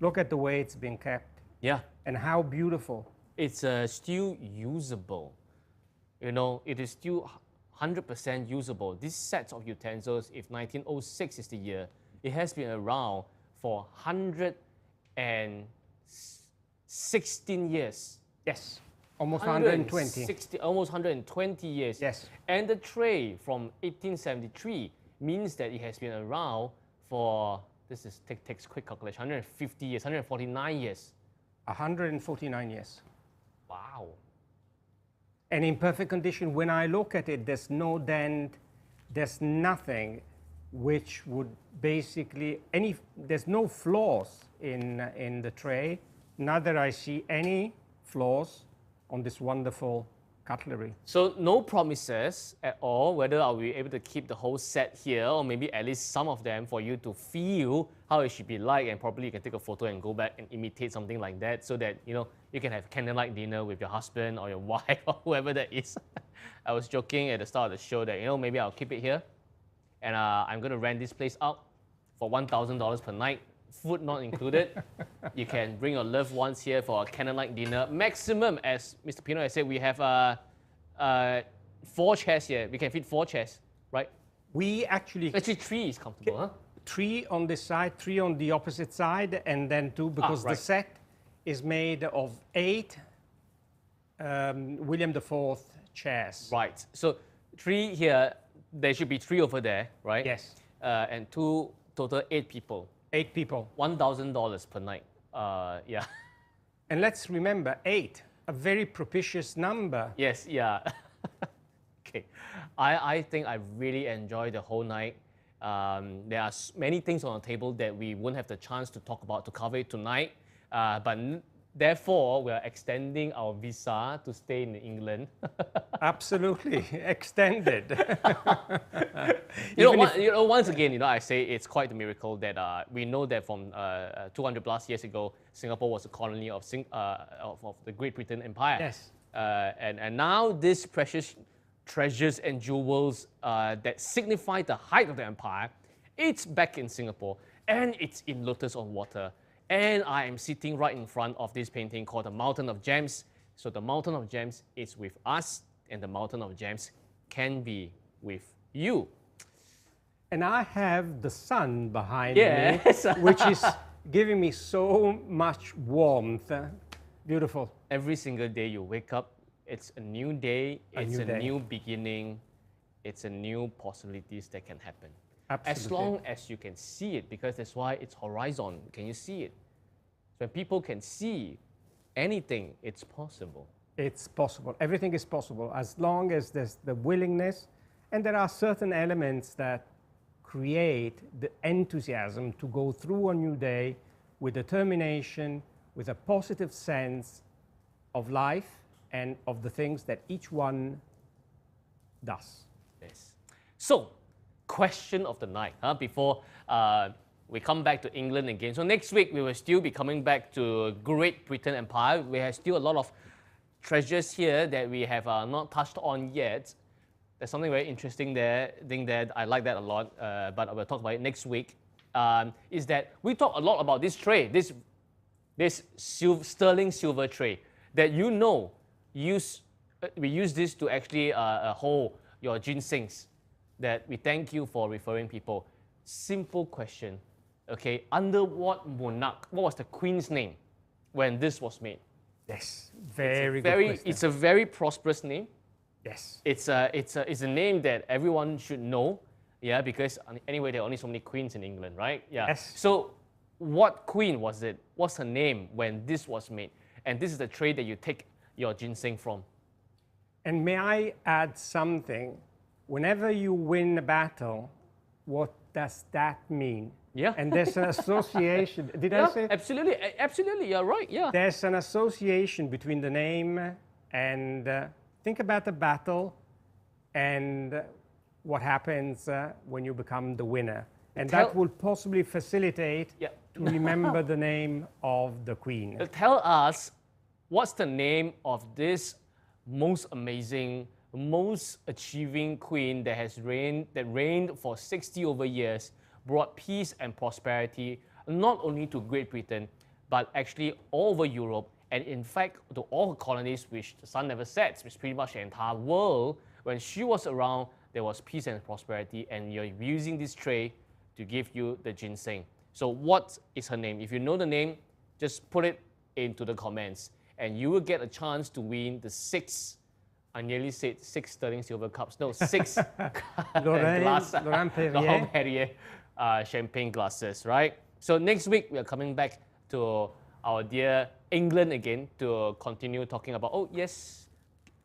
look at the way it's been kept. Yeah. And how beautiful. It's still usable. You know, it is still 100% usable. This set of utensils, if 1906 is the year, it has been around for 116 years. Yes, almost 120. Almost 120 years. Yes. And the tray from 1873 means that it has been around for, takes quick calculation, 150 years, 149 years. 149 years. Wow. And in perfect condition, when I look at it, there's no dent, there's nothing which would basically, there's no flaws in the tray, neither I see any flaws on this wonderful cutlery. So no promises at all whether I'll be able to keep the whole set here, or maybe at least some of them for you to feel how it should be like, and probably you can take a photo and go back and imitate something like that, so that you can have candlelight dinner with your husband or your wife or whoever that is. I was joking at the start of the show that maybe I'll keep it here, and I'm going to rent this place out for $1,000 per night, food not included. You can bring your loved ones here for a candlelight dinner. Maximum, as Mr. Pino has said, we have 4 chairs here. We can fit 4 chairs, right? We actually 3 is comfortable, huh? 3 on this side, 3 on the opposite side, and then 2 because right. the set is made of 8 William IV chairs. Right. So 3 here, there should be 3 over there, right? Yes. And 2 total 8 people. 8 people. $1,000 per night. Yeah. And let's remember 8, a very propitious number. Yes, yeah. Okay. I think I really enjoyed the whole night. There are many things on the table that we won't have the chance to talk about, to cover it tonight. But therefore, we are extending our visa to stay in England. Absolutely. Extended. Once again, I say it's quite a miracle that we know that from 200 plus years ago, Singapore was a colony of the Great Britain Empire. Yes. And now these precious treasures and jewels that signify the height of the empire, it's back in Singapore, and it's in Lotus on water. And I am sitting right in front of this painting called the Mountain of Gems. So the Mountain of Gems is with us, and the Mountain of Gems can be with you. And I have the sun behind me, which is giving me so much warmth. Beautiful. Every single day you wake up, it's a new day, it's a new beginning, it's a new possibilities that can happen. Absolutely. As long as you can see it, because that's why it's horizon. Can you see it? When people can see anything, it's possible. It's possible. Everything is possible as long as there's the willingness, and there are certain elements that create the enthusiasm to go through a new day with determination, with a positive sense of life and of the things that each one does. Yes. So, question of the night, before we come back to England again. So next week, we will still be coming back to Great Britain Empire. We have still a lot of treasures here that we have not touched on yet. There's something very interesting there, I like that a lot, but I will talk about it next week, is that we talk a lot about this tray, this sterling silver tray, that we use this to actually hold your ginsengs, that we thank you for referring people. Simple question, okay, under what monarch, what was the queen's name when this was made? Yes, very good question. It's a very prosperous name. Yes. It's a name that everyone should know, yeah, because anyway, there are only so many queens in England, right? Yeah. Yes. So what queen was it? What's her name when this was made? And this is the tray that you take your ginseng from. And may I add something? Whenever you win a battle, what does that mean? Yeah. And there's an association. Did I say? Absolutely, absolutely, you're right, yeah. There's an association between the name and think about the battle and what happens when you become the winner. And that will possibly facilitate Yeah. to remember the name of the queen. Tell us, what's the name of this most amazing, most achieving queen that reigned for 60 over years, brought peace and prosperity not only to Great Britain, but actually all over Europe, and in fact to all her colonies, which the sun never sets, which pretty much the entire world. When she was around, there was peace and prosperity, and you're using this tray to give you the ginseng. So what is her name? If you know the name, just put it into the comments, and you will get a chance to win the 6, I nearly said 6 sterling silver cups, no, 6 Laurent Perrier champagne glasses, right? So next week, we are coming back to our dear England again to continue talking about, oh yes,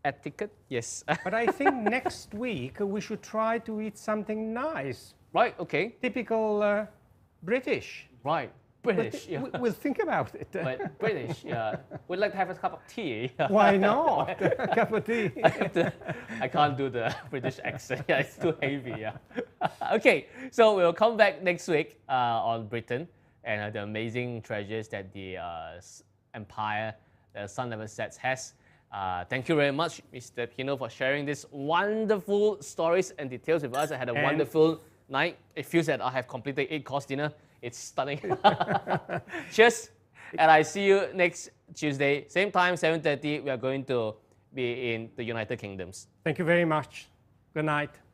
etiquette, yes. But I think next week we should try to eat something nice. Right, okay. Typical British. Right, British, yeah. We'll think about it. But British, yeah. We'd like to have a cup of tea. Why not? A cup of tea. I can't do the British accent, yeah, it's too heavy, yeah. Okay, so we'll come back next week on Britain and the amazing treasures that the empire, the sun never sets, has. Thank you very much, Mr. Pino, for sharing these wonderful stories and details with us. I had a wonderful night. It feels that I have completed 8-course dinner. It's stunning. Cheers. And I see you next Tuesday, same time, 7:30. We are going to be in the United Kingdoms. Thank you very much. Good night.